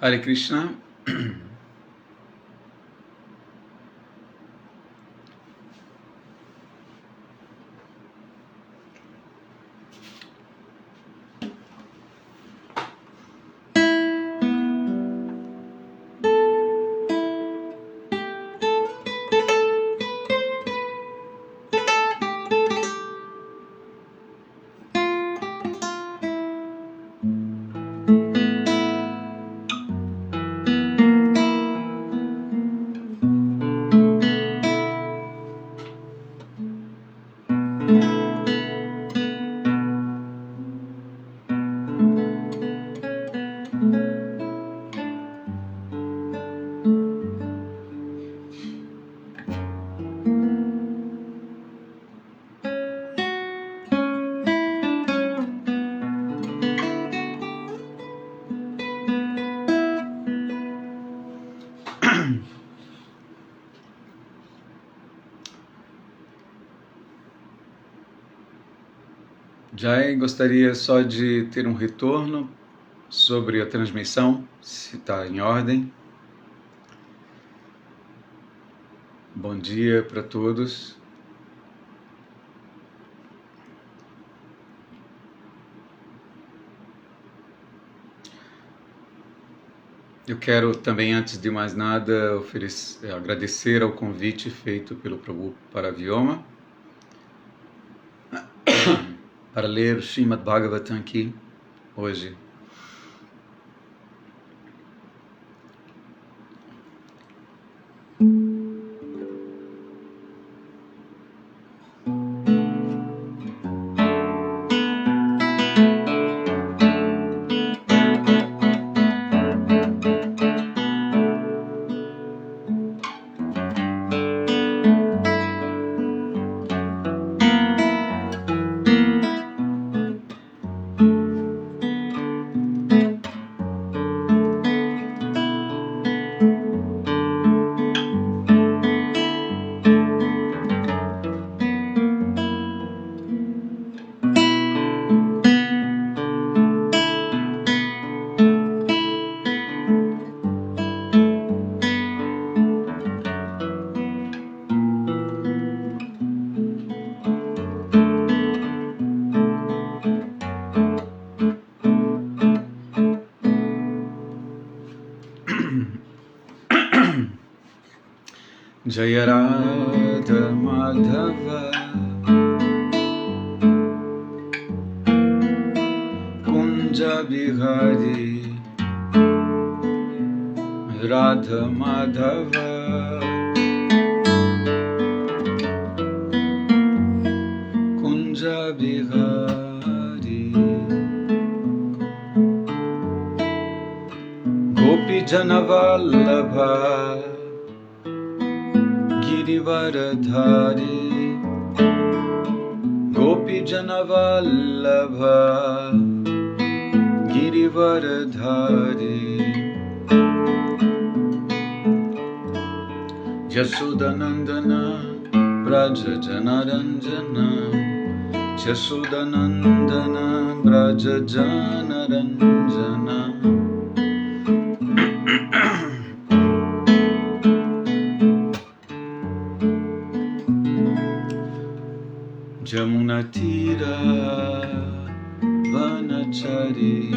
Hare Krishna. Jai, gostaria só de ter um retorno sobre a transmissão, se está em ordem. Bom dia para todos. Eu quero também, antes de mais nada, agradecer ao convite feito pelo Prabhu Paravyoma para ler Srimad Bhagavatam aqui hoje. Jaya Radha Madhava Kunja Bihari Radha Madhava Kunja Bihari Gopi Janavallabha Girivaradhari Gopi Janavallabha Girivaradhari Yasudanandana Braja Janaranjana Yasudanandana Braja Janaranjana Jamunatira Vanachari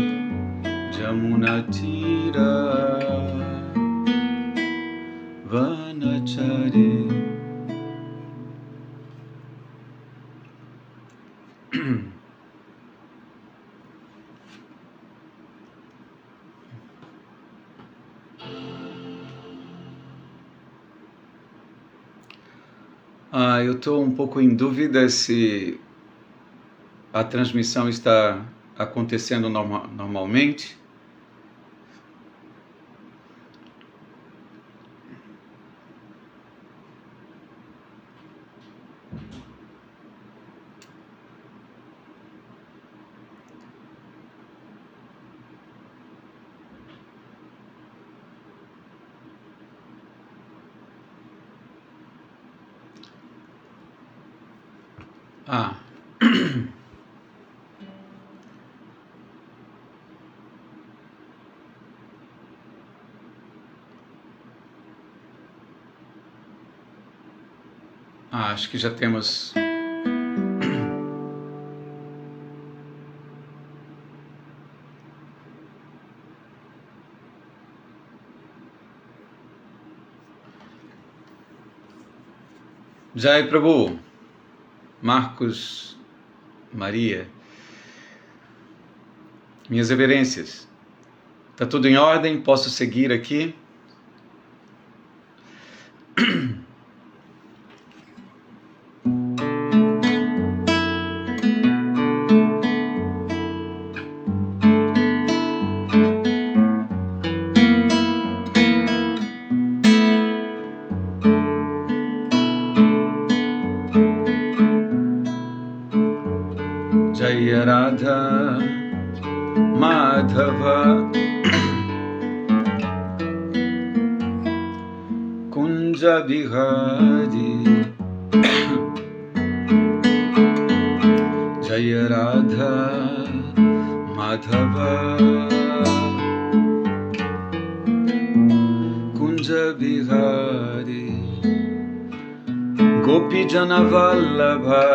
Jamunatira Vanachari eu estou um pouco em dúvida se a transmissão está acontecendo normalmente. Acho que já temos. Jai Prabhu, Marcos, Maria, minhas reverências. Está tudo em ordem? Posso seguir aqui? Jaya Radha Madhava Kunja Bihari Jaya Radha Madhava Kunja Bihari Gopi Jana Vallabha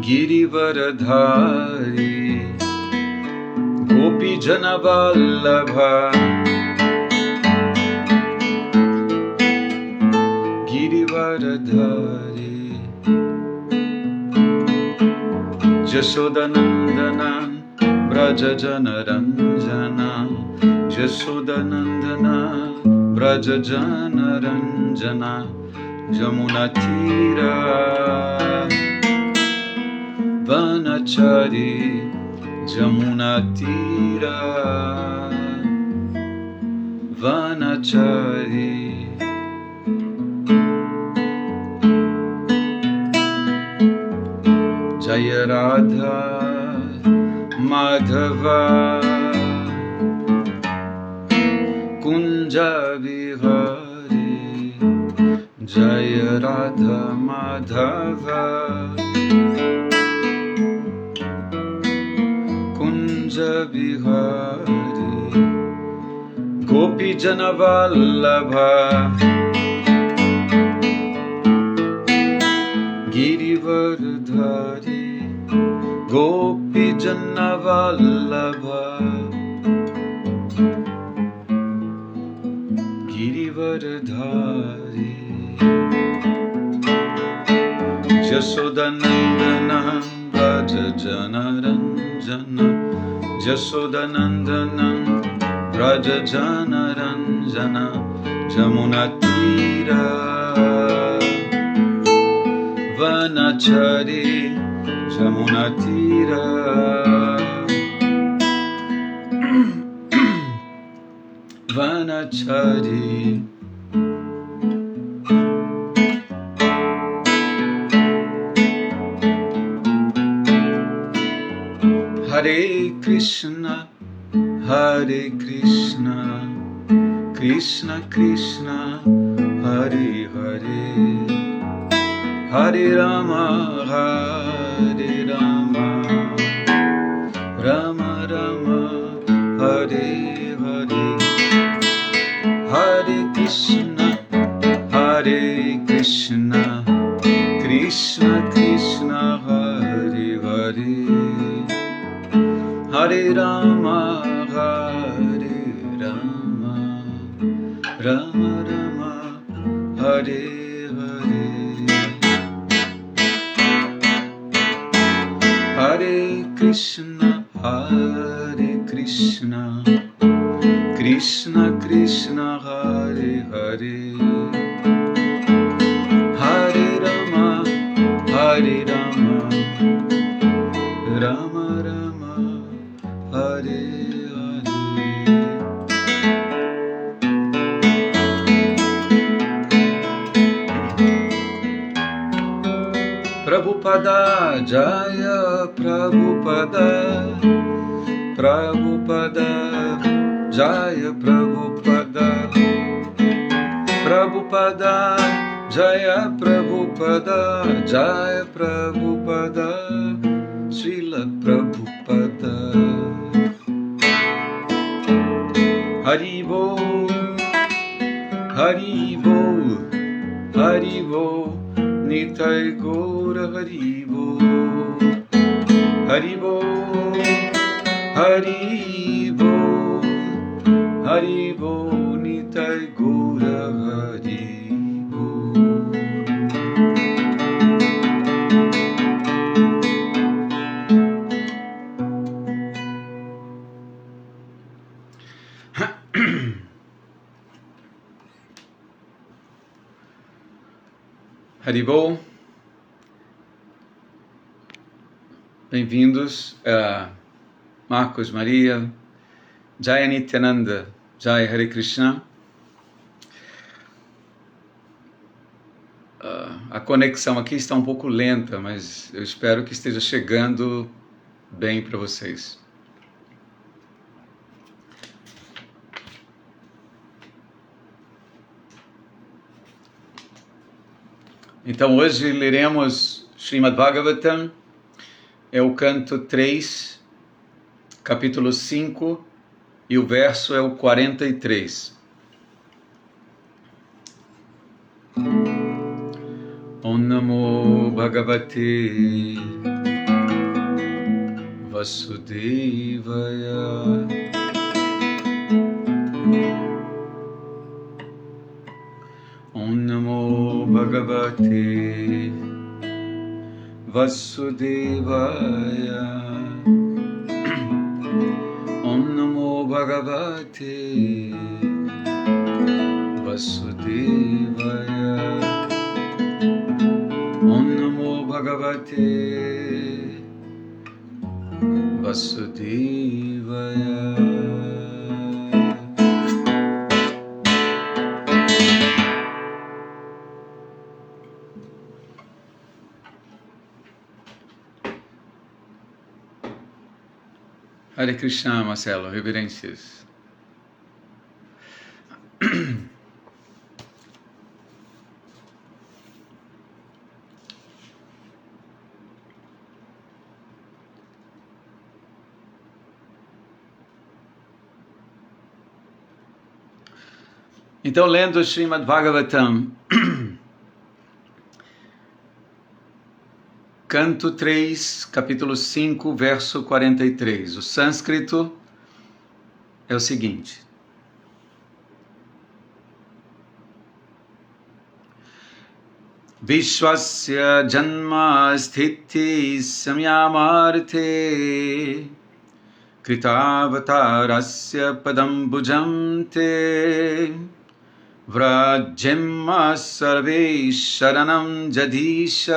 Girivaradhari Gopi Jana Vallabha Girivaradhari Jasodanandana Braja Jana Ranjana Jasodanandana Braja Jana Ranjana Jamuna Tira Vanachari Jamuna Tira Vanachari Jaya Radha Madhava Kunja Bihari Jaya Radha Madhava Kunja Bihari Gopi Jana Vallabha Girivaradhari Gopi Jana Vallabha Girivaradhari Jasodanandana Braja Jana Ranjana Jasodanandana Braja Jana Ranjana Jamuna Tira Vanachari Jamuna Tira Vanachari Hare Krishna Hare Krishna Krishna Krishna Hare Hare Hare Rama Hare Rama Rama Rama Hare Hare Hare Krishna Hare Krishna Krishna Krishna Hare Hare Hare Rama Hare Rama Rama Rama Hare Hare Hare Krishna Hare Krishna Krishna Krishna Hare Hare Hare Rama Hare Rama Rama Rama Hare Hare Prabhupada Jaya Prabhupada Prabhupada Jaya Prabhupada Prabhupada Jaya Prabhupada Jaya Prabhupada Srila Prabhupada Haribo Haribol, Haribol, Nitai Gaura Haribol, Haribol, Haribol, Haribol, Nitai Gaura Haribol. Haribol, bem-vindos a Marcos, Maria, Jai Nityananda, Jai Hare Krishna. A conexão aqui está um pouco lenta, mas eu espero que esteja chegando bem para vocês. Então hoje leremos Srimad Bhagavatam, é o canto 3, capítulo 5, e o verso é o 43. Om Namo Bhagavate Vasudevaya Om Namo Bhagavate Vasudevaya Om Namo Bhagavate Vasudevaya Om Namo Bhagavate Vasudevaya. Hare Krishna, Marcelo, reverências. Então, lendo Srimad Bhagavatam, canto 3, capítulo 5, verso 43. O sânscrito é o seguinte. Vishwasya janma sthiti samyamarte kritavatarasya padam bhujam te vrajemma sarve sharanam jadisha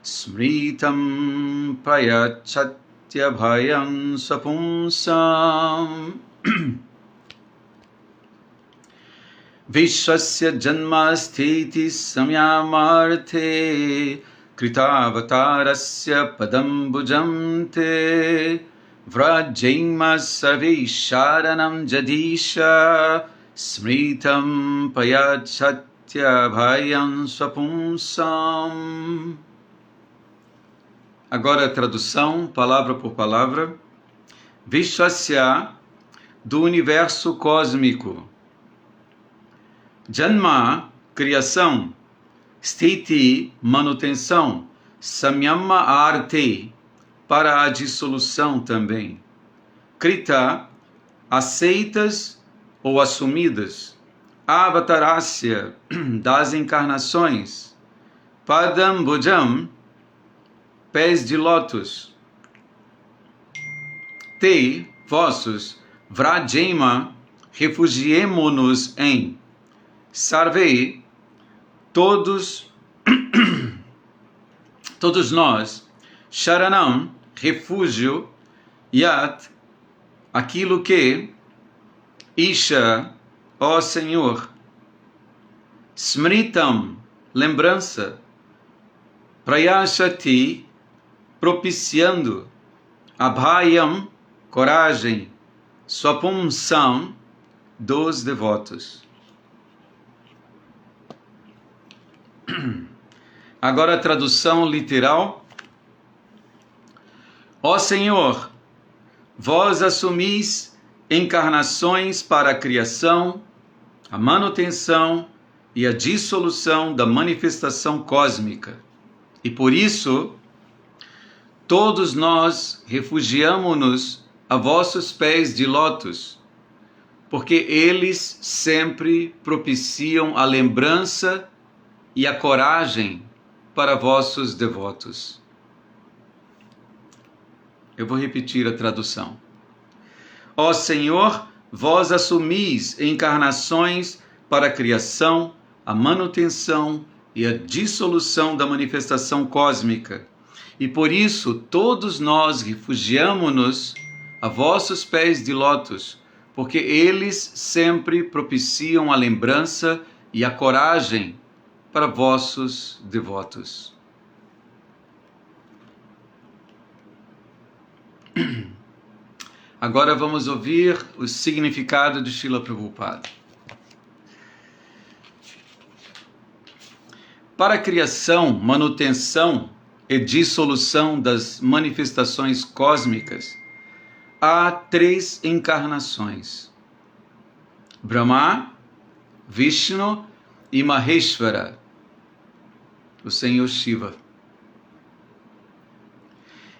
smritam prayachatya bhayam sapumsam. Vishwasya janma sthiti samyamarte kritavatarasya padam bhujam te vrajemma sarve sharanam jadisha smritam payachatya bhayam swapumsam. Agora a tradução, palavra por palavra. Vishwasya, do universo cósmico. Janma, criação. Sthiti, manutenção. Samyama, arte, para a dissolução também. Krita, aceitas ou assumidas. Avatarasya, das encarnações. Padam Bhujam, pés de lótus. Te, vossos. Vrajema, refugiemo-nos em. Sarve, todos nós. Sharanam, refúgio. Yat, aquilo que. Isha, ó Senhor. Smritam, lembrança. Prayashati, propiciando. Abhayam, coragem. Swapumsam, dos devotos. Agora a tradução literal. Ó Senhor, vós assumis encarnações para a criação, a manutenção e a dissolução da manifestação cósmica. E por isso, todos nós refugiamo-nos a vossos pés de lótus, porque eles sempre propiciam a lembrança e a coragem para vossos devotos. Eu vou repetir a tradução. Ó Senhor, vós assumis encarnações para a criação, a manutenção e a dissolução da manifestação cósmica. E por isso todos nós refugiamo-nos a vossos pés de lótus, porque eles sempre propiciam a lembrança e a coragem para vossos devotos. Agora vamos ouvir o significado de Srila Prabhupada. Para a criação, manutenção e dissolução das manifestações cósmicas, há 3 encarnações: Brahma, Vishnu e Maheshvara, o Senhor Shiva.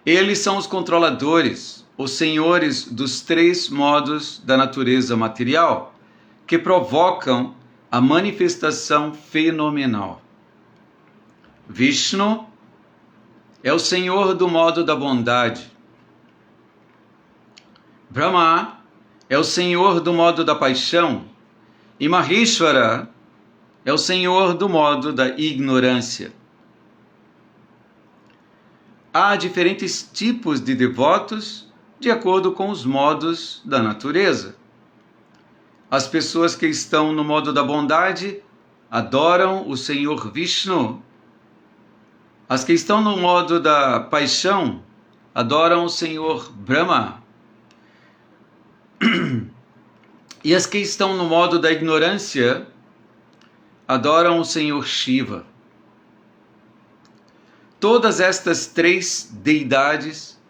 Eles são os controladores, os senhores dos 3 modos da natureza material que provocam a manifestação fenomenal. Vishnu é o senhor do modo da bondade. Brahma é o senhor do modo da paixão. E Maheshvara é o senhor do modo da ignorância. Há diferentes tipos de devotos de acordo com os modos da natureza. As pessoas que estão no modo da bondade adoram o Senhor Vishnu. As que estão no modo da paixão adoram o Senhor Brahma. E as que estão no modo da ignorância adoram o Senhor Shiva. Todas estas 3 deidades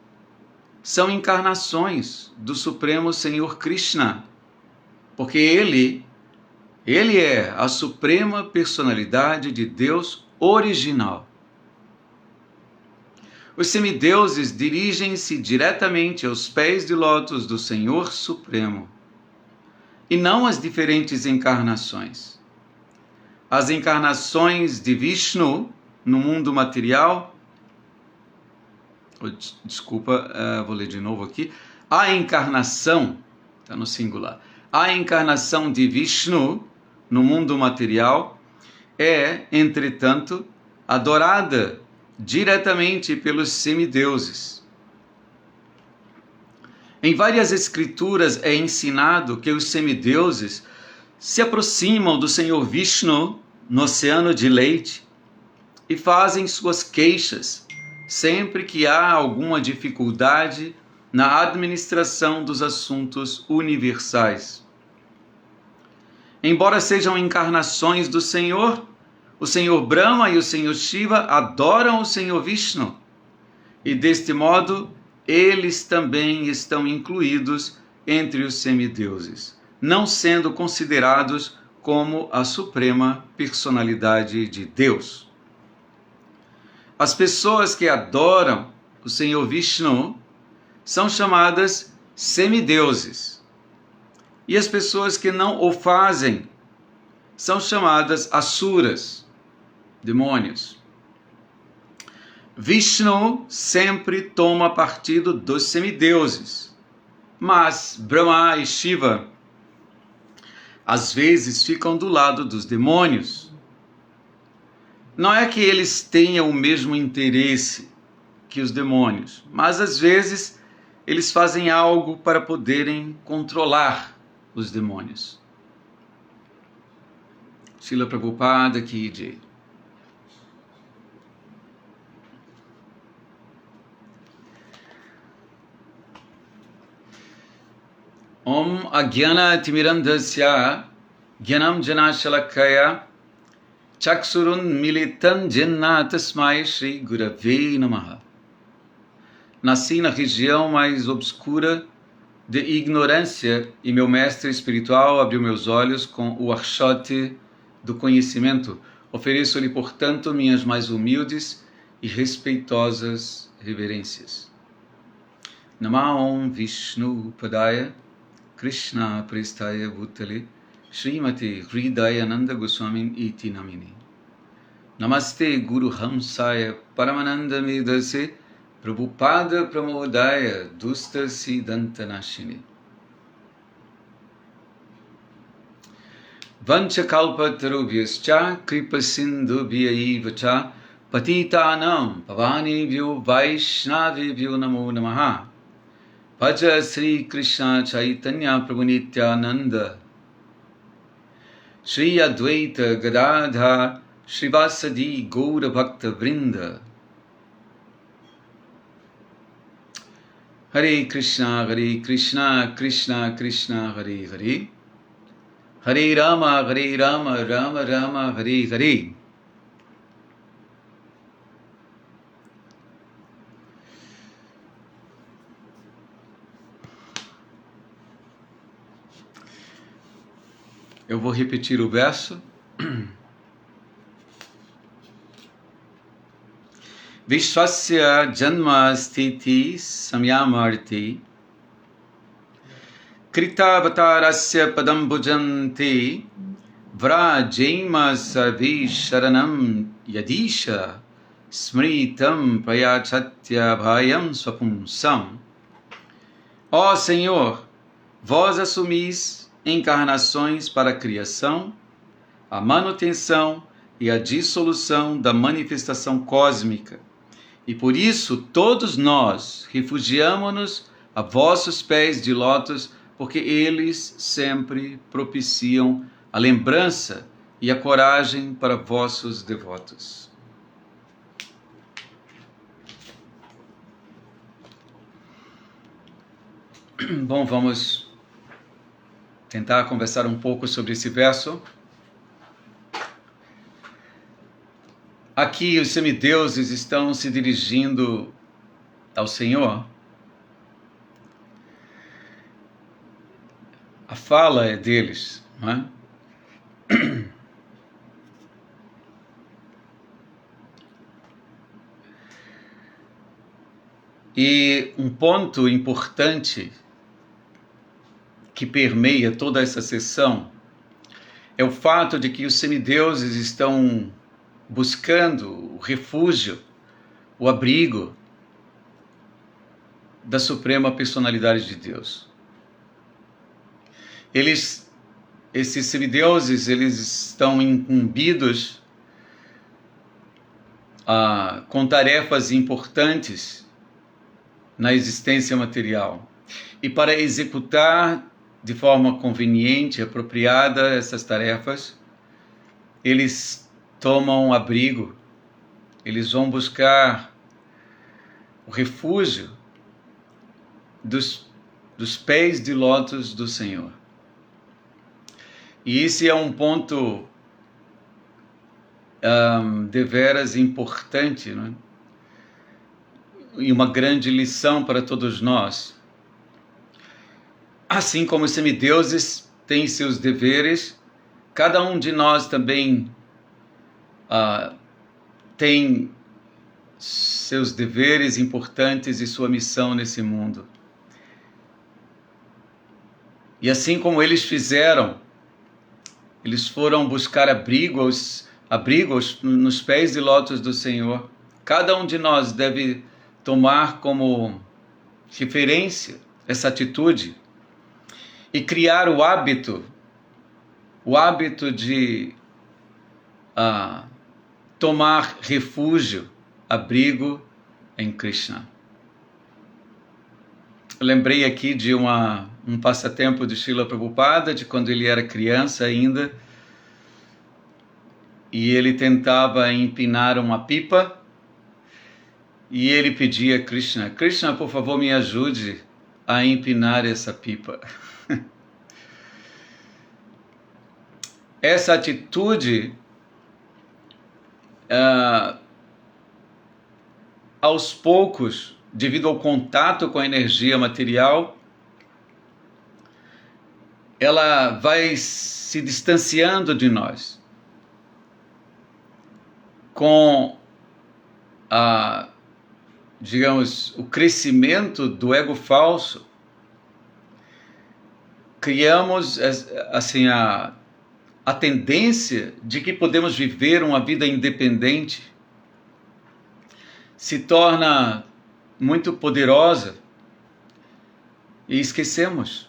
são encarnações do Supremo Senhor Krishna, porque Ele é a suprema personalidade de Deus original. Os semideuses dirigem-se diretamente aos pés de lótus do Senhor Supremo, e não às diferentes encarnações. As encarnações de Vishnu no mundo material, vou ler de novo aqui. A encarnação, está no singular, a encarnação de Vishnu no mundo material é, entretanto, adorada diretamente pelos semideuses. Em várias escrituras é ensinado que os semideuses se aproximam do Senhor Vishnu no oceano de leite e fazem suas queixas sempre que há alguma dificuldade na administração dos assuntos universais. Embora sejam encarnações do Senhor, o Senhor Brahma e o Senhor Shiva adoram o Senhor Vishnu, e deste modo eles também estão incluídos entre os semideuses, não sendo considerados como a suprema personalidade de Deus. As pessoas que adoram o Senhor Vishnu são chamadas semideuses, e as pessoas que não o fazem são chamadas asuras, demônios. Vishnu sempre toma partido dos semideuses, mas Brahma e Shiva às vezes ficam do lado dos demônios. Não é que eles tenham o mesmo interesse que os demônios, mas às vezes eles fazem algo para poderem controlar os demônios. Srila Prabhupada Ki Jai. Om Agyana Timirandhasya Gyanam Janashalakaya Chaksurun Militan Jenna Tasmai Shri Gurave Namaha. Nasci na região mais obscura de ignorância e meu mestre espiritual abriu meus olhos com o archote do conhecimento. Ofereço-lhe, portanto, minhas mais humildes e respeitosas reverências. Namo Vishnu Padaya Krishna Prestaya Bhutale Srimati Hridayananda Goswamin Iti Namini. Namaste Guru Hamsaya Paramananda Medase Prabhupada Pramodaya Dusta Siddhantanashini. Vanchakalpatarubhyascha Kripasindubhyaivacha Patitanam Pavanebhyo Vaishnavebhyo Namo Namaha. Bhaja Sri Krishna Chaitanya Prabhu Nityananda Shri Advaita Gadadhar Shrivasadi Gaura Bhakta Vrinda. Hare Krishna, Krishna Krishna, Hare Hare. Hare Rama, Rama Rama, Hare Hare. Eu vou repetir o verso. Vishwasya janma sthiti samyamarti Kritavatarasya padam bhujanti Vrajema sarvi sharanam yadisha Smritam prayachatya bhayam swapumsam. Ó Senhor, vós assumis encarnações para a criação, a manutenção e a dissolução da manifestação cósmica. E por isso todos nós refugiamo-nos a vossos pés de lótus, porque eles sempre propiciam a lembrança e a coragem para vossos devotos. Bom, vamos tentar conversar um pouco sobre esse verso. Aqui os semideuses estão se dirigindo ao Senhor. A fala é deles, não é? E um ponto importante que permeia toda essa sessão é o fato de que os semideuses estão buscando o refúgio, o abrigo da Suprema Personalidade de Deus. Esses semideuses, eles estão incumbidos com tarefas importantes na existência material. E para executar de forma conveniente, apropriada essas tarefas, eles tomam abrigo, eles vão buscar o refúgio dos pés de lótus do Senhor. E esse é um ponto deveras importante, né? E uma grande lição para todos nós. Assim como os semideuses têm seus deveres, cada um de nós também tem seus deveres importantes e sua missão nesse mundo. E assim como eles fizeram, eles foram buscar abrigo nos pés de lótus do Senhor. Cada um de nós deve tomar como referência essa atitude e criar o hábito de tomar refúgio, abrigo em Krishna. Eu lembrei aqui de um passatempo de Srila Prabhupada, de quando ele era criança ainda, e ele tentava empinar uma pipa, e ele pedia a Krishna: Krishna, por favor, me ajude a empinar essa pipa. Essa atitude, aos poucos, devido ao contato com a energia material, ela vai se distanciando de nós com digamos, o crescimento do ego falso. Criamos assim a tendência de que podemos viver uma vida independente, se torna muito poderosa e esquecemos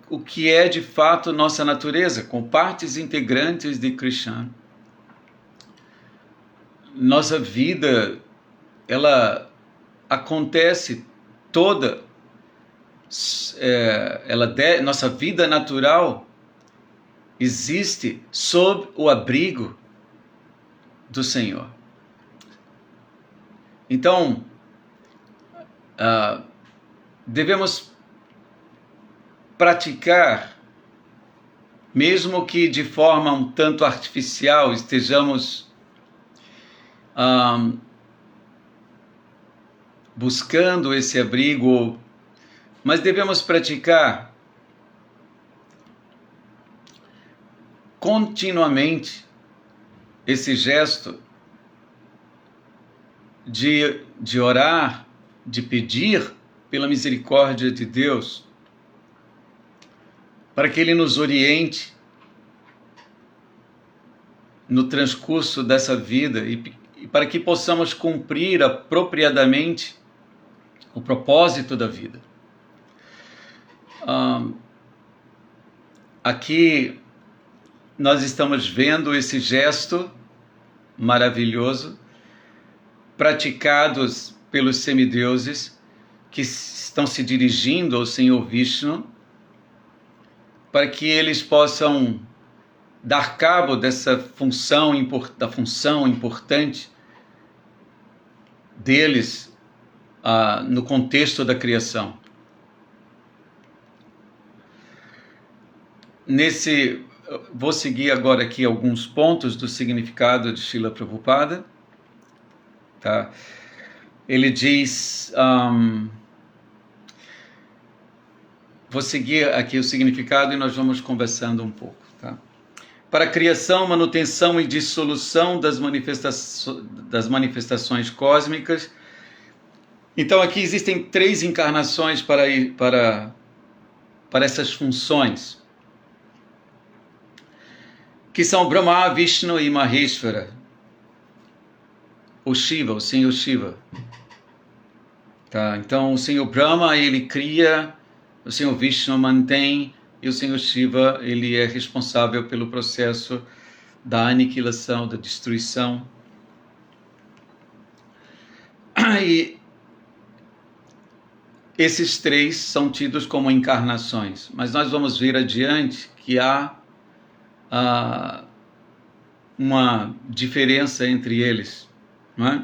o que é de fato nossa natureza, com partes integrantes de Krishna. Nossa vida, ela acontece toda, nossa vida natural existe sob o abrigo do Senhor. Então, devemos praticar, mesmo que de forma um tanto artificial estejamos buscando esse abrigo, mas devemos praticar continuamente esse gesto de orar, de pedir pela misericórdia de Deus, para que Ele nos oriente no transcurso dessa vida e para que possamos cumprir apropriadamente o propósito da vida. Aqui nós estamos vendo esse gesto maravilhoso praticados pelos semideuses que estão se dirigindo ao Senhor Vishnu para que eles possam dar cabo dessa função importante deles no contexto da criação. Vou seguir agora aqui alguns pontos do significado de Srila Prabhupada. Tá? Ele diz... vou seguir aqui o significado e nós vamos conversando um pouco. Tá? Para a criação, manutenção e dissolução das manifestações cósmicas. Então aqui existem 3 encarnações para essas funções, que são Brahma, Vishnu e Maheshwara, o Shiva, o Senhor Shiva. Tá? Então o Senhor Brahma, ele cria, o Senhor Vishnu mantém, e o Senhor Shiva, ele é responsável pelo processo da aniquilação, da destruição. E esses 3 são tidos como encarnações, mas nós vamos ver adiante que há uma diferença entre eles, não é?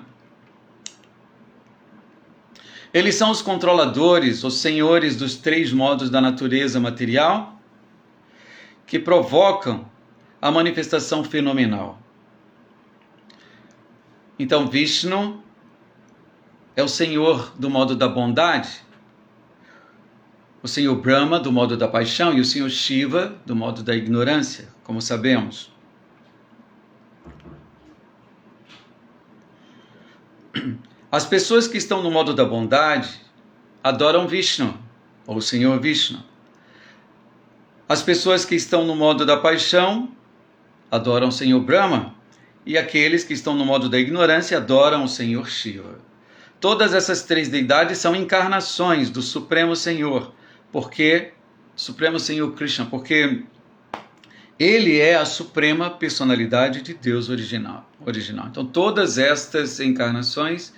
Eles são os controladores, os senhores dos 3 modos da natureza material que provocam a manifestação fenomenal. Então, Vishnu é o senhor do modo da bondade, o senhor Brahma do modo da paixão e o senhor Shiva do modo da ignorância, como sabemos. As pessoas que estão no modo da bondade adoram Vishnu, ou o Senhor Vishnu. As pessoas que estão no modo da paixão adoram o Senhor Brahma, e aqueles que estão no modo da ignorância adoram o Senhor Shiva. Todas essas 3 deidades são encarnações do Supremo Senhor, Supremo Senhor Krishna, porque Ele é a suprema personalidade de Deus original. Então todas estas encarnações,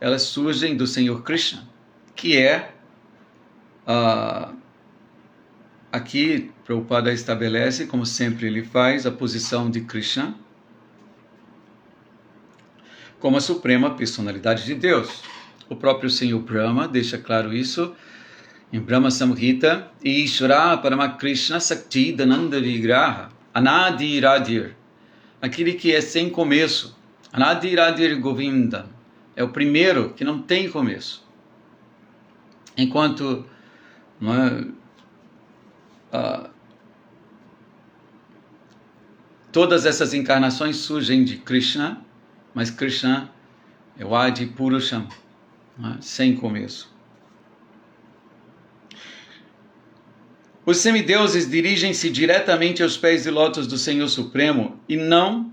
elas surgem do Senhor Krishna, que é, aqui Prabhupada estabelece, como sempre ele faz, a posição de Krishna como a suprema personalidade de Deus. O próprio Senhor Brahma deixa claro isso em Brahma Samhita: Ishvara Paramakrishna Sakti Dananda Vigraha Anadi Radir, aquele que é sem começo. Anadi Radir Govinda é o primeiro que não tem começo. Enquanto não é? Todas essas encarnações surgem de Krishna, mas Krishna é o Adi Purusham, não é? Sem começo. Os semideuses dirigem-se diretamente aos pés de lótus do Senhor Supremo e não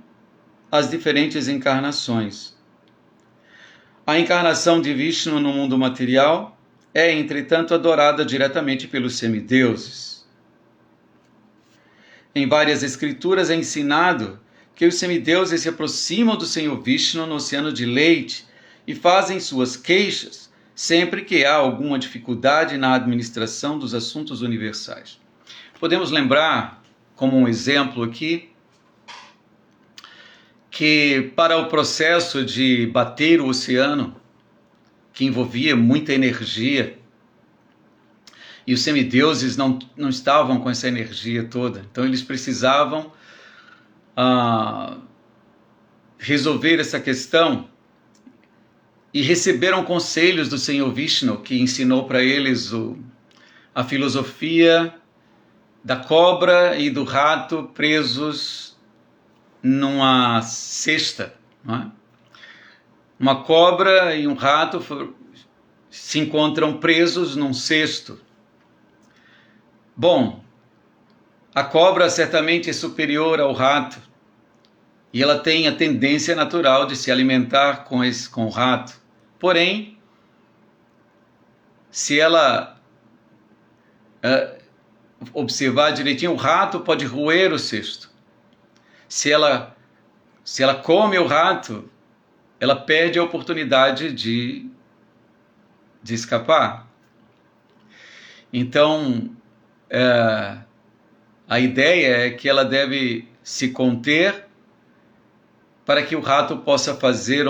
às diferentes encarnações. A encarnação de Vishnu no mundo material é, entretanto, adorada diretamente pelos semideuses. Em várias escrituras é ensinado que os semideuses se aproximam do Senhor Vishnu no oceano de leite e fazem suas queixas sempre que há alguma dificuldade na administração dos assuntos universais. Podemos lembrar, como um exemplo aqui, que para o processo de bater o oceano, que envolvia muita energia, e os semideuses não estavam com essa energia toda, então eles precisavam resolver essa questão e receberam conselhos do Senhor Vishnu, que ensinou para eles a filosofia da cobra e do rato presos numa cesta. Não é? Uma cobra e um rato se encontram presos num cesto. Bom, a cobra certamente é superior ao rato e ela tem a tendência natural de se alimentar com o rato. Porém, se ela observar direitinho, o rato pode roer o cesto. Se ela come o rato, ela perde a oportunidade de escapar. Então, a ideia é que ela deve se conter para que o rato possa fazer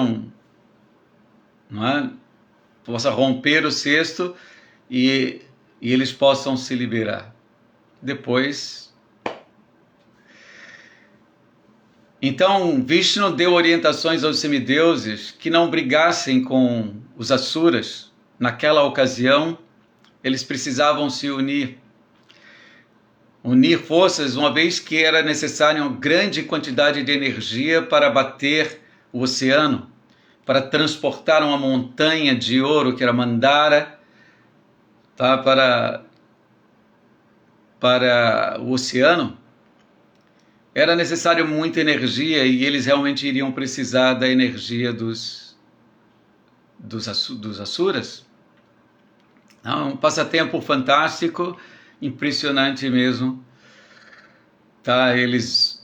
possa romper o cesto e eles possam se liberar. Depois, então Vishnu deu orientações aos semideuses que não brigassem com os asuras. Naquela ocasião, eles precisavam se unir forças, uma vez que era necessária uma grande quantidade de energia para bater o oceano, para transportar uma montanha de ouro, que era Mandara, tá, para o oceano. Era necessário muita energia e eles realmente iriam precisar da energia dos asuras. Um passatempo fantástico, impressionante mesmo. Tá, eles...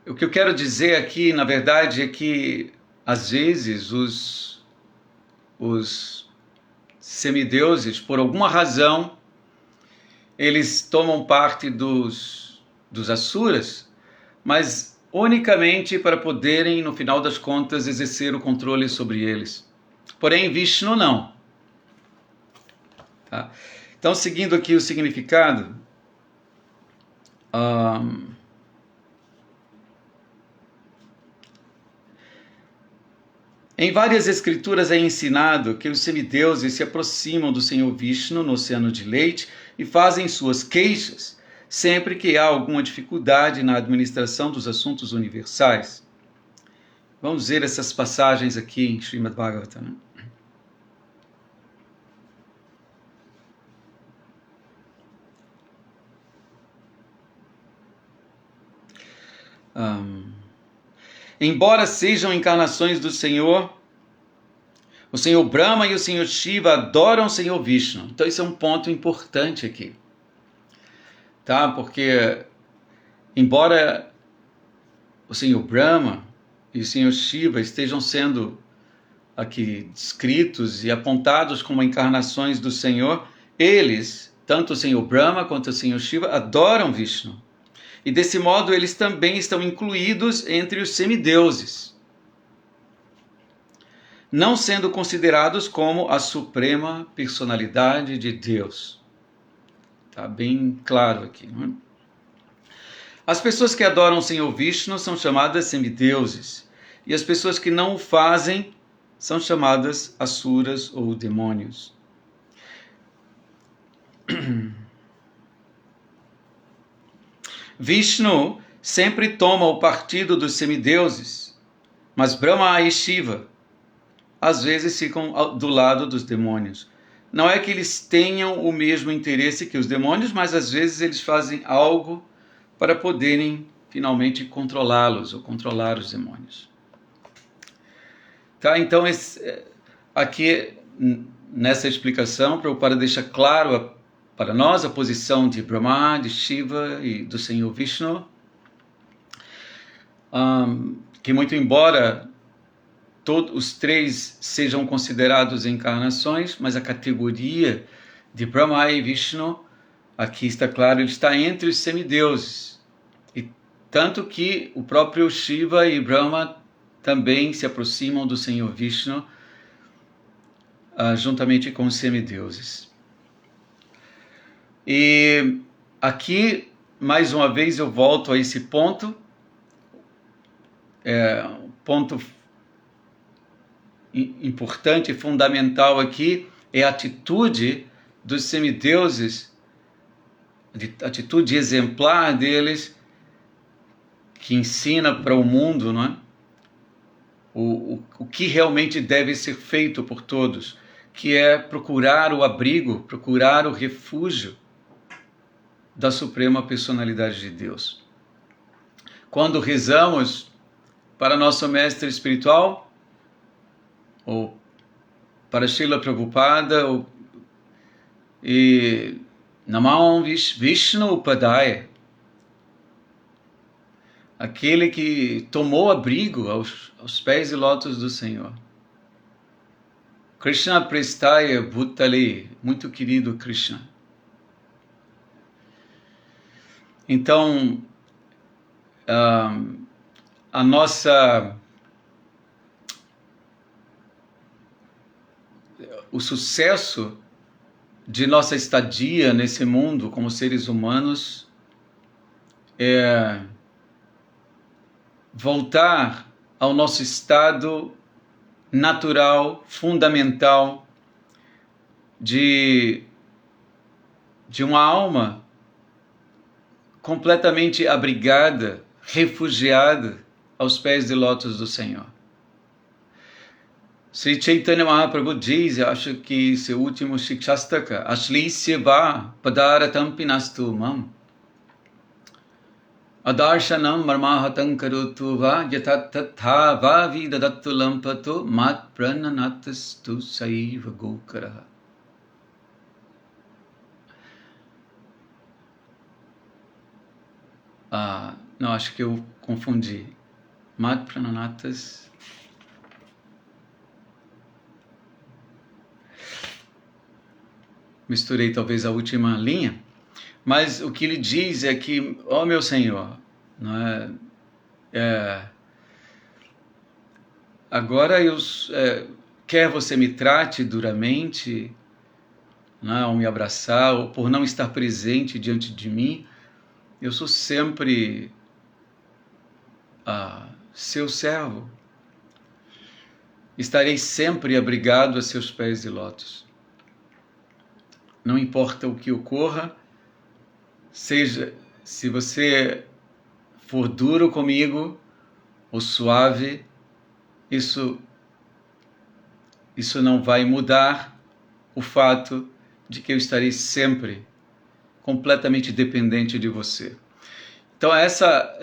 O que eu quero dizer aqui, na verdade, é que, às vezes, os semideuses, por alguma razão, eles tomam parte dos asuras, mas unicamente para poderem, no final das contas, exercer o controle sobre eles. Porém, Vishnu não. Tá? Então, seguindo aqui o significado... Em várias escrituras é ensinado que os semideuses se aproximam do Senhor Vishnu no oceano de leite e fazem suas queixas sempre que há alguma dificuldade na administração dos assuntos universais. Vamos ver essas passagens aqui em Srimad Bhagavatam. Né? Embora sejam encarnações do Senhor, o Senhor Brahma e o Senhor Shiva adoram o Senhor Vishnu. Então isso é um ponto importante aqui. Tá? Porque, embora o Senhor Brahma e o Senhor Shiva estejam sendo aqui descritos e apontados como encarnações do Senhor, eles, tanto o Senhor Brahma quanto o Senhor Shiva, adoram Vishnu. E desse modo eles também estão incluídos entre os semideuses, não sendo considerados como a suprema personalidade de Deus. Está bem claro aqui. Não é? As pessoas que adoram o Senhor Vishnu são chamadas semideuses, e as pessoas que não o fazem são chamadas asuras ou demônios. Vishnu sempre toma o partido dos semideuses, mas Brahma e Shiva às vezes ficam do lado dos demônios. Não é que eles tenham o mesmo interesse que os demônios, mas às vezes eles fazem algo para poderem finalmente controlá-los ou controlar os demônios. Tá? Então, aqui nessa explicação, Prabhupada deixa claro para nós a posição de Brahma, de Shiva e do Senhor Vishnu, que muito embora todos os três sejam considerados encarnações, mas a categoria de Brahma e Vishnu, aqui está claro, ele está entre os semideuses. E tanto que o próprio Shiva e Brahma também se aproximam do Senhor Vishnu, juntamente com os semideuses. E aqui, mais uma vez, eu volto a esse ponto, ponto importante e fundamental aqui é a atitude dos semideuses, a atitude exemplar deles, que ensina para o mundo, não é? O que realmente deve ser feito por todos, que é procurar o abrigo, procurar o refúgio da Suprema Personalidade de Deus. Quando rezamos para nosso mestre espiritual, ou para Srila Prabhupada, e Namam Vishnu Upadaya, aquele que tomou abrigo aos pés e lótus do Senhor. Krishna Prestaya Bhutale, muito querido Krishna. Então, o sucesso de nossa estadia nesse mundo como seres humanos é voltar ao nosso estado natural, fundamental de uma alma completamente abrigada, refugiada aos pés de lótus do Senhor. Sri Chaitanya Mahaprabhu diz, eu acho que seu último Shikshastaka, Ashlisya va padaratam pinastu mam adarshanam marmahatam karotu va yatatatha va vidadattu lampato mat prananatastu saiva gokaraha. Não, acho que eu confundi. Mat prananatas... Misturei talvez a última linha, mas o que ele diz é que, ó meu Senhor, não agora quer você me trate duramente, ao me abraçar, ou por não estar presente diante de mim, eu sou sempre seu servo, estarei sempre abrigado a seus pés de lótus. Não importa o que ocorra, seja se você for duro comigo ou suave, isso não vai mudar o fato de que eu estarei sempre completamente dependente de você. Então essa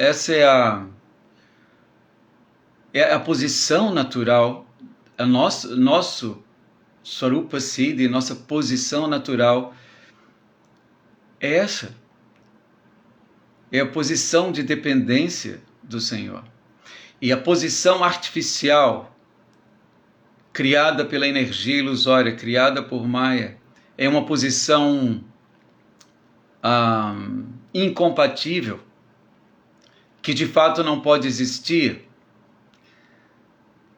é a posição natural, nosso Swarupa Siddhi, nossa posição natural é essa. É a posição de dependência do Senhor. E a posição artificial, criada pela energia ilusória, criada por Maya, é uma posição incompatível, que de fato não pode existir,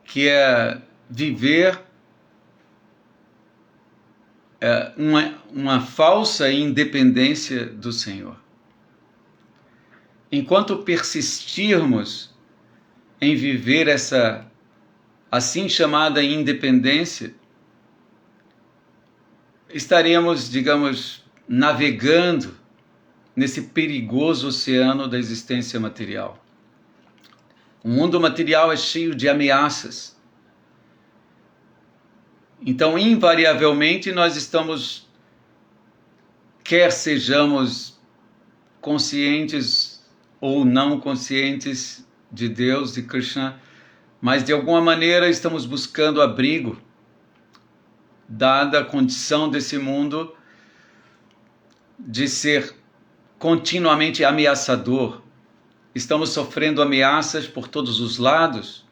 que é viver uma falsa independência do Senhor. Enquanto persistirmos em viver essa assim chamada independência, estaremos, digamos, navegando nesse perigoso oceano da existência material. O mundo material é cheio de ameaças. Então, invariavelmente, nós estamos, quer sejamos conscientes ou não conscientes de Deus, de Krishna, mas de alguma maneira estamos buscando abrigo, dada a condição desse mundo de ser continuamente ameaçador. Estamos sofrendo ameaças por todos os lados.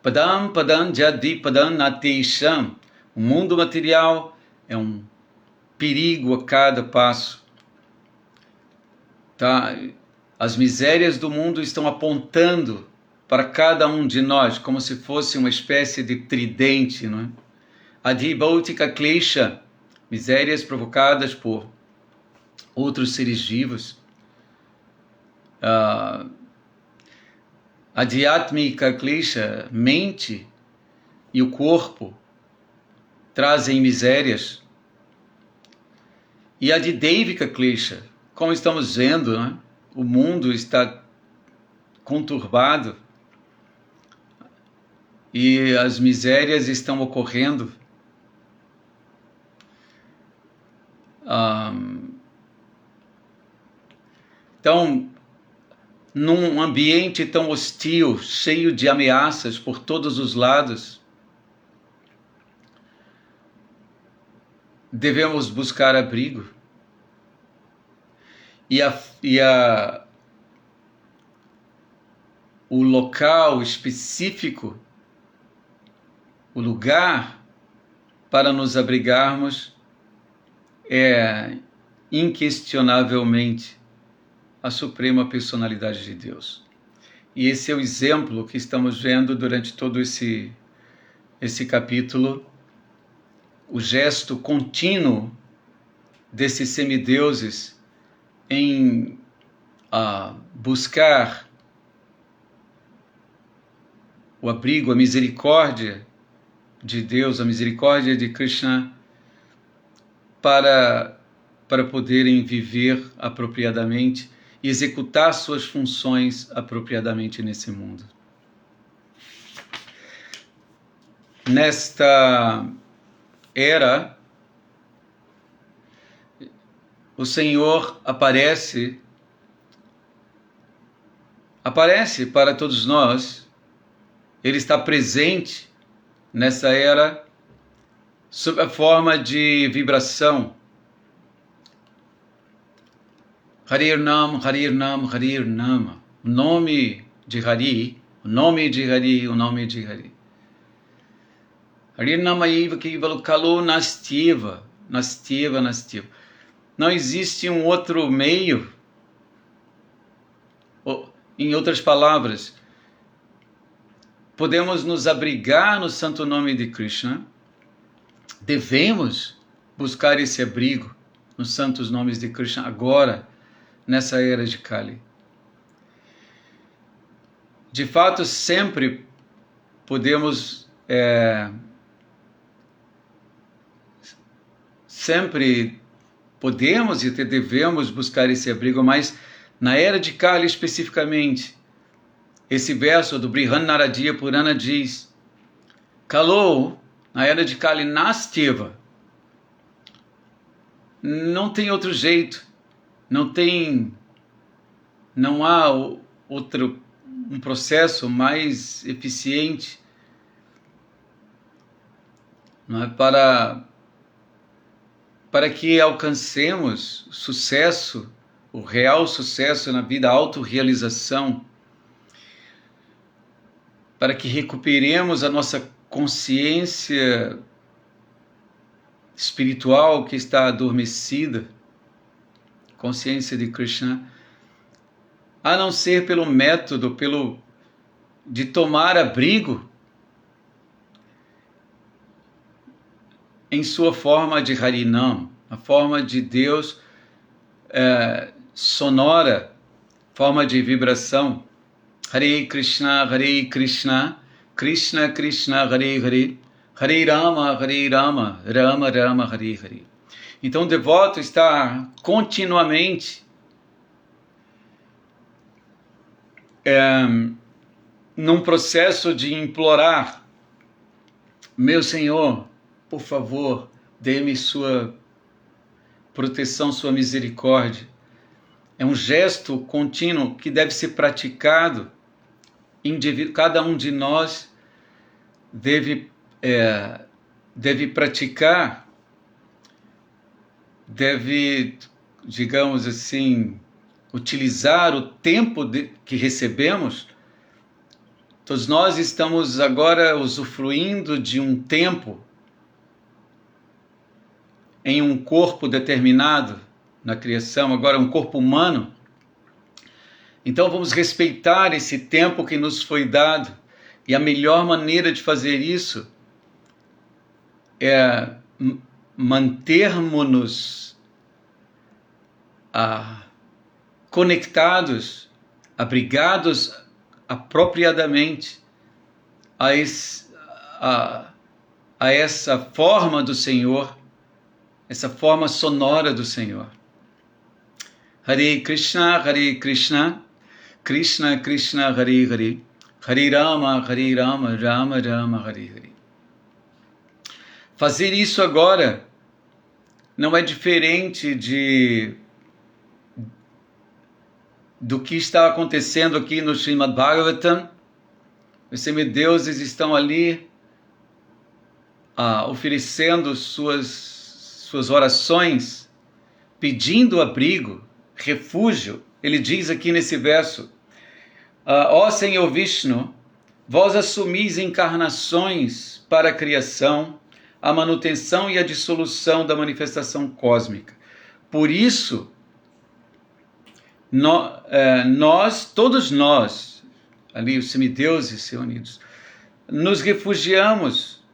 Padam padam jadi padam natisham. O mundo material é um perigo a cada passo. Tá? As misérias do mundo estão apontando para cada um de nós, como se fosse uma espécie de tridente, não é? Adi bhautika klesha, misérias provocadas por outros seres vivos. Adhyatmika klesha, mente e o corpo trazem misérias. E adidevika klesha, como estamos vendo, né? O mundo está conturbado e as misérias estão ocorrendo. Então, num ambiente tão hostil, cheio de ameaças por todos os lados, devemos buscar abrigo. O local específico, o lugar para nos abrigarmos é inquestionavelmente a suprema personalidade de Deus. E esse é o exemplo que estamos vendo durante todo esse capítulo, o gesto contínuo desses semideuses em buscar o abrigo, a misericórdia de Deus, a misericórdia de Krishna, para poderem viver apropriadamente e executar suas funções apropriadamente nesse mundo. Nesta era, o Senhor aparece para todos nós. Ele está presente nessa era sob a forma de vibração. Harir Nam, Harir Nam, Harir Nama. O nome de Hari, o nome de Hari, o nome de Hari. Harir Nama Iva Kivalu Kalu Nastiva, Nastiva, Nastiva. Não existe um outro meio, em outras palavras, podemos nos abrigar no santo nome de Krishna, devemos buscar esse abrigo nos santos nomes de Krishna agora, nessa era de Kali. De fato, sempre podemos, e até devemos buscar esse abrigo, mas na era de Kali especificamente, esse verso do Brihannaradya Purana diz: Kalo, na era de Kali Nastiva, não tem outro jeito, não há um processo mais eficiente, não é, para que alcancemos sucesso, o real sucesso na vida, a autorrealização, para que recuperemos a nossa consciência espiritual que está adormecida, consciência de Krishna, a não ser pelo método, de tomar abrigo em sua forma de Harinam, a forma de Deus sonora, forma de vibração. Hare Krishna, Krishna Krishna, Hare Hare, Hare Rama, Rama Rama, Hare Hare. Então o devoto está continuamente num processo de implorar: meu Senhor, por favor, dê-me sua proteção, sua misericórdia. É um gesto contínuo que deve ser praticado. Cada um de nós deve praticar, deve, digamos assim, utilizar o tempo que recebemos. Todos nós estamos agora usufruindo de um tempo em um corpo determinado na criação, agora um corpo humano. Então vamos respeitar esse tempo que nos foi dado, e a melhor maneira de fazer isso é mantermos-nos conectados, abrigados apropriadamente a essa forma do Senhor, essa forma sonora do Senhor. Hare Krishna, Krishna Krishna, Hare Hare, Hare Rama, Rama Rama, Hare Hare. Fazer isso agora não é diferente do que está acontecendo aqui no Srimad Bhagavatam. Os semideuses estão ali oferecendo suas orações, pedindo abrigo, refúgio. Ele diz aqui nesse verso: ó Senhor Vishnu, vós assumis encarnações para a criação, a manutenção e a dissolução da manifestação cósmica. Por isso, todos nós, ali os semideuses reunidos, nos refugiamos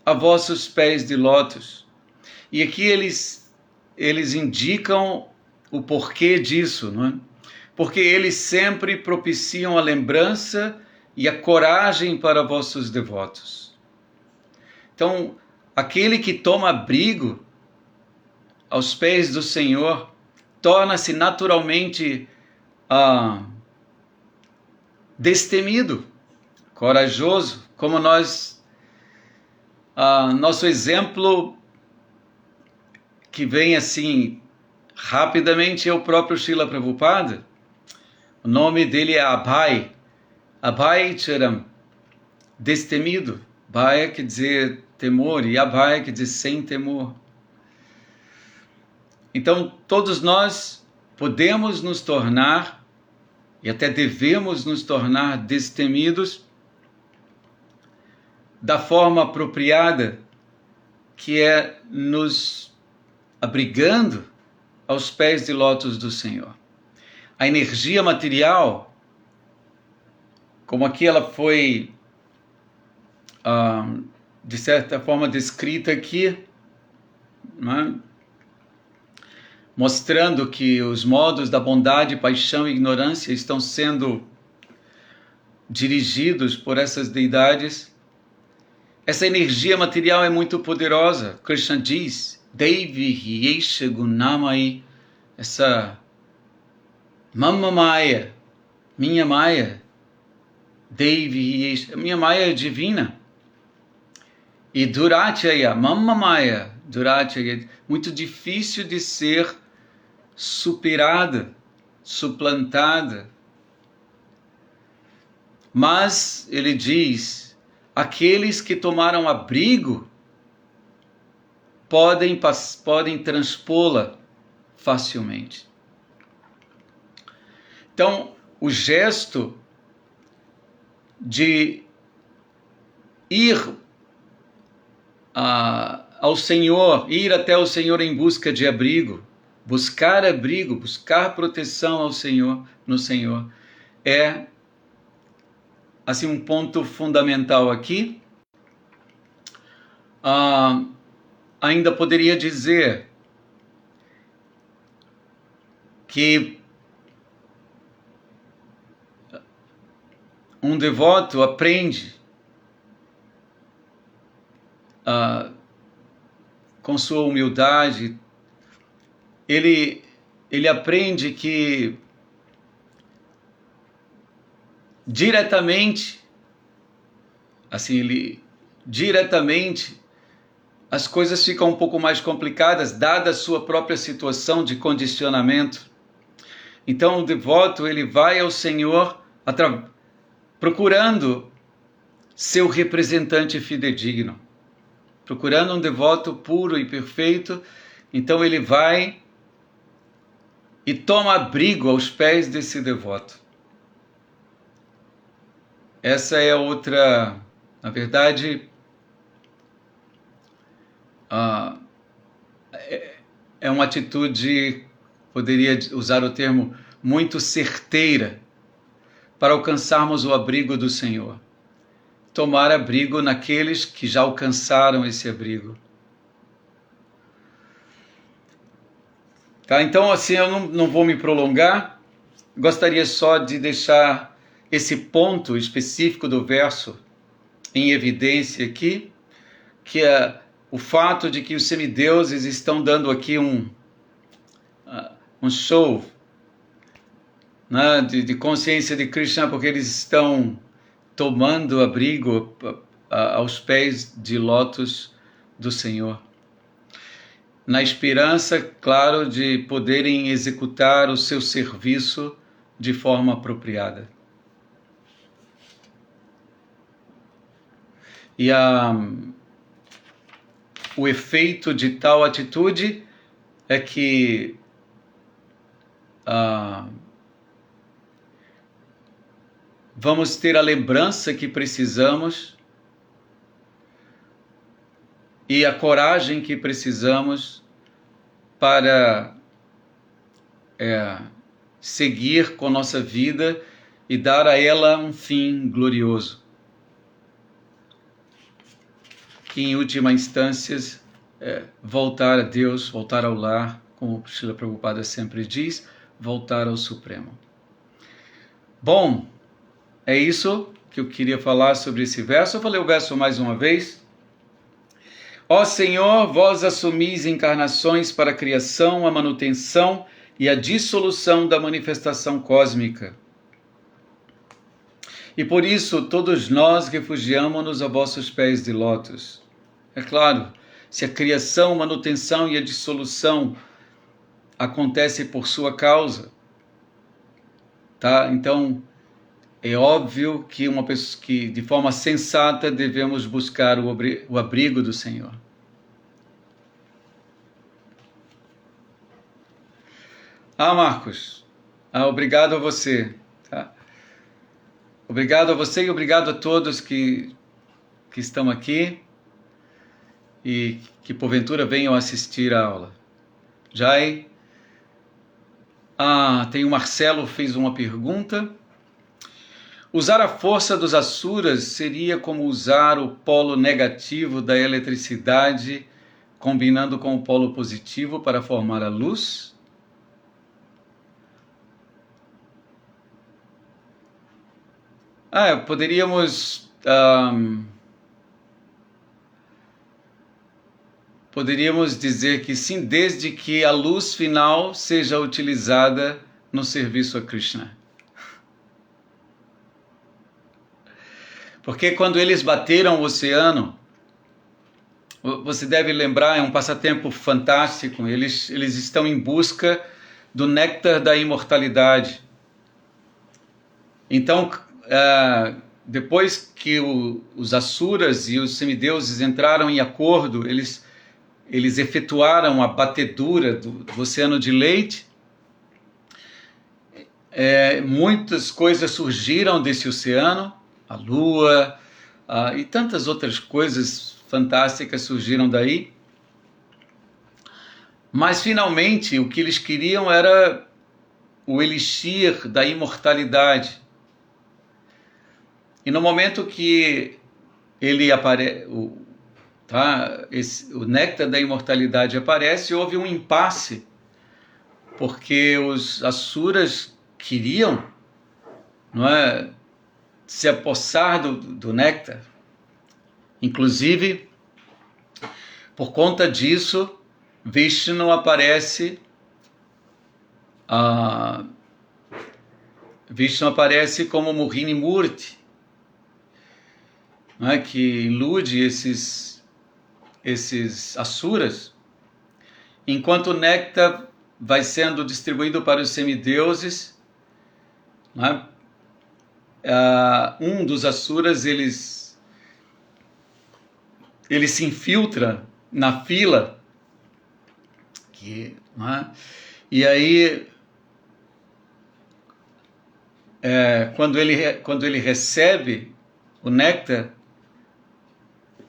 a vossos pés de lótus. E aqui eles indicam o porquê disso, não é? Porque eles sempre propiciam a lembrança e a coragem para vossos devotos. Então, aquele que toma abrigo aos pés do Senhor torna-se naturalmente destemido, corajoso, como nosso exemplo que vem assim rapidamente é o próprio Srila Prabhupada. O nome dele é Abhay Charam, destemido. Abhay quer dizer temor e Abhay quer dizer sem temor. Então todos nós podemos nos tornar, e até devemos nos tornar, destemidos da forma apropriada, que é nos abrigando aos pés de lótus do Senhor. A energia material, como aqui ela foi de certa forma descrita aqui, né? Mostrando que os modos da bondade, paixão e ignorância estão sendo dirigidos por essas deidades. Essa energia material é muito poderosa. Krishna diz: Devi Yesha Gunamai, essa Mamma Maya, minha Maya, Devi Yesha, minha Maya é divina. E Durachaya, Mamma Maya, Durachaya, muito difícil de ser superada, suplantada. Mas ele diz: aqueles que tomaram abrigo podem transpô-la facilmente. Então, o gesto de ir ao Senhor, ir até o Senhor em busca de abrigo, buscar proteção ao Senhor, no Senhor, é assim um ponto fundamental aqui. Ainda poderia dizer que um devoto aprende com sua humildade, ele aprende que diretamente as coisas ficam um pouco mais complicadas, dada a sua própria situação de condicionamento. Então o devoto, ele vai ao Senhor procurando seu representante fidedigno, procurando um devoto puro e perfeito. Então ele vai e toma abrigo aos pés desse devoto. Essa é outra, na verdade, é uma atitude, poderia usar o termo, muito certeira para alcançarmos o abrigo do Senhor. Tomar abrigo naqueles que já alcançaram esse abrigo. Tá? Então, assim, eu não vou me prolongar. Gostaria só de deixar esse ponto específico do verso em evidência aqui, que é o fato de que os semideuses estão dando aqui um show, né, de consciência de Krishna, porque eles estão tomando abrigo aos pés de lótus do Senhor, na esperança, claro, de poderem executar o seu serviço de forma apropriada. E o efeito de tal atitude é que vamos ter a lembrança que precisamos e a coragem que precisamos para seguir com nossa vida e dar a ela um fim glorioso, que em última instância voltar a Deus, voltar ao lar, como o Srila Prabhupada sempre diz, voltar ao Supremo. Bom, é isso que eu queria falar sobre esse verso. Eu vou ler o verso mais uma vez. Ó Senhor, vós assumis encarnações para a criação, a manutenção e a dissolução da manifestação cósmica. E por isso todos nós refugiamo-nos a vossos pés de lótus. É claro, se a criação, a manutenção e a dissolução acontecem por sua causa, tá? Então é óbvio que que de forma sensata devemos buscar o abrigo do Senhor. Marcos, obrigado a você. Tá? Obrigado a você e obrigado a todos que estão aqui e que porventura venham assistir a aula. Jai. Tem o Marcelo, fez uma pergunta. Usar a força dos asuras seria como usar o polo negativo da eletricidade combinando com o polo positivo para formar a luz? Poderíamos dizer que sim, desde que a luz final seja utilizada no serviço a Krishna. Porque quando eles bateram o oceano, você deve lembrar, é um passatempo fantástico, eles estão em busca do néctar da imortalidade. Então, depois que os asuras e os semideuses entraram em acordo, eles efetuaram a batedura do oceano de leite. Muitas coisas surgiram desse oceano, a lua e tantas outras coisas fantásticas surgiram daí. Mas finalmente o que eles queriam era o elixir da imortalidade. E no momento que ele o néctar da imortalidade aparece, houve um impasse, porque os asuras queriam, se apossar do néctar. Inclusive, Por conta disso, Vishnu aparece como Mohini Murti, né, que ilude esses asuras, enquanto o néctar vai sendo distribuído para os semideuses, né, um dos asuras ele se infiltra na fila, né, e aí quando ele recebe o néctar,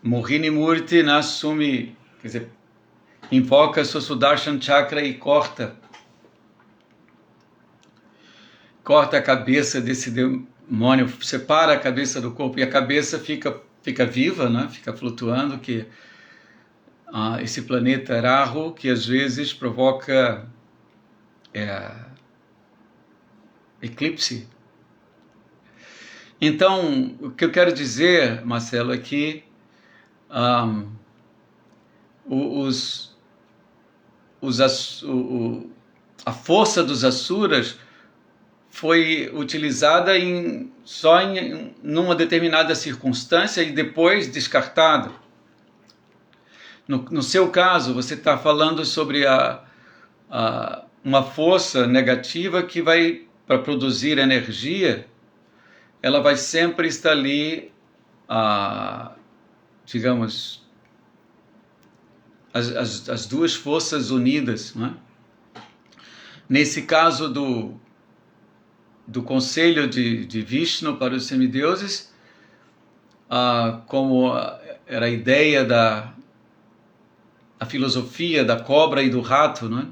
Mohini Murti assume, quer dizer, invoca sua Sudarshan Chakra e corta a cabeça desse demônio, separa a cabeça do corpo, e a cabeça fica viva, né? Fica flutuando, que esse planeta Rahu, que às vezes provoca eclipse. Então, o que eu quero dizer, Marcelo, é que a força dos asuras foi utilizada só numa determinada circunstância e depois descartada. No seu caso, você está falando sobre uma força negativa que vai, para produzir energia, ela vai sempre estar ali, digamos, as duas forças unidas, né? Nesse caso do conselho de Vishnu para os semideuses, como era a ideia a filosofia da cobra e do rato, né?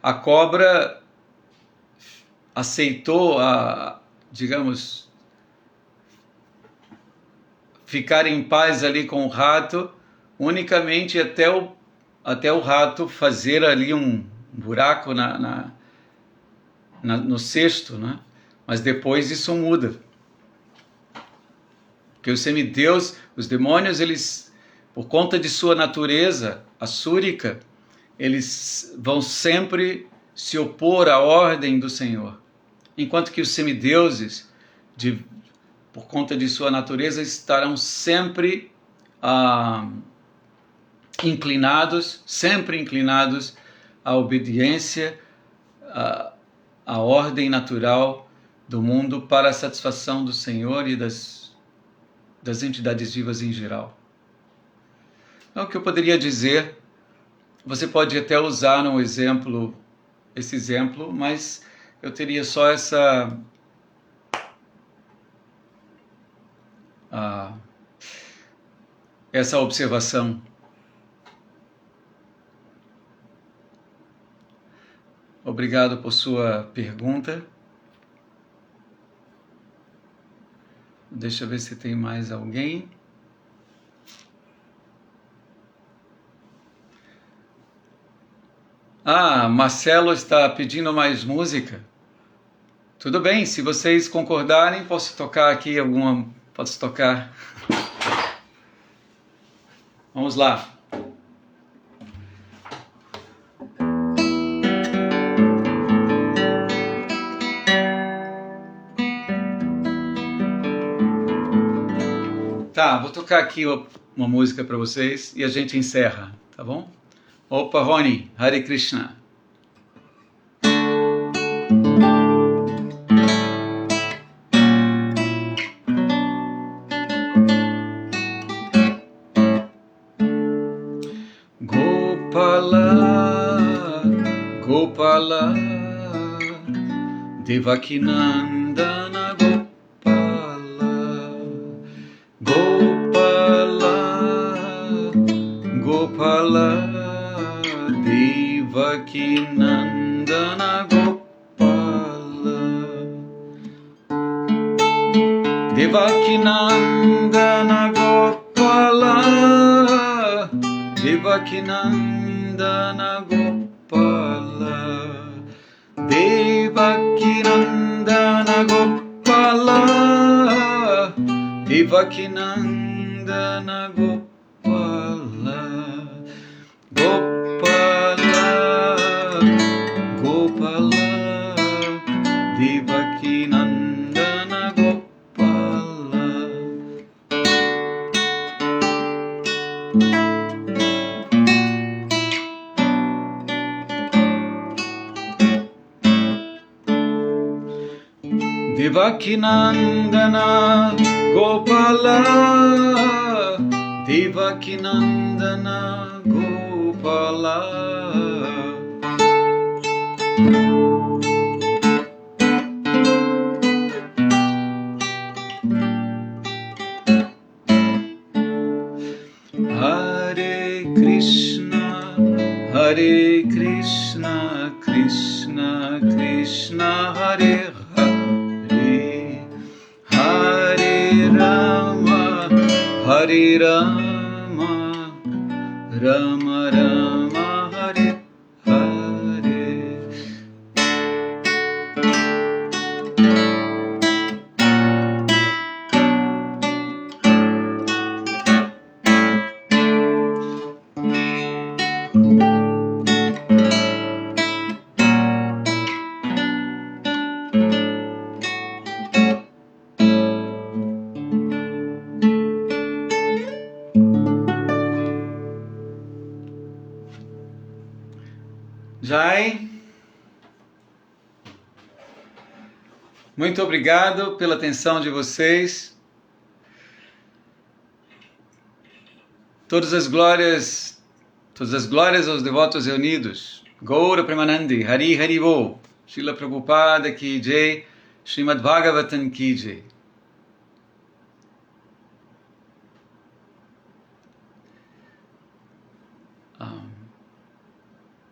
A cobra aceitou, digamos, ficar em paz ali com o rato, unicamente até o rato fazer ali um buraco no cesto, né? Mas depois isso muda. Porque os semideus, os demônios, eles, por conta de sua natureza assúrica, eles vão sempre se opor à ordem do Senhor. Enquanto que os semideuses, por conta de sua natureza, estarão sempre sempre inclinados à obediência, à ordem natural do mundo para a satisfação do Senhor e das entidades vivas em geral. Então, o que eu poderia dizer, você pode até usar esse exemplo, mas eu teria só essa observação. Obrigado por sua pergunta. Deixa eu ver se tem mais alguém. Marcelo está pedindo mais música. Tudo bem, se vocês concordarem, posso tocar aqui alguma... Posso tocar. Vamos lá. Tá, vou tocar aqui uma música para vocês e a gente encerra, tá bom? Opa, Rony, Hare Krishna. Gopala, Devakinandana Gopala, Devakinandana Gopala, Devakinandana Gopala, Devakinandana Gopala, Devakinandana Gopala, Devakinandana Gopala. Devakinandana Gopala, Devakinandana Gopala. Hare Krishna, Hare Krishna, Krishna Krishna, Hare Hare, Hare Rama, Hare Rama, Rama Rama, Hare Hare. Jai, muito obrigado pela atenção de vocês. Todas as glórias aos devotos reunidos. Gaura Premanandi, Hari Hari Bo, Srila Prabhupada Ki Jai, Srimad Bhagavatam Ki Jai.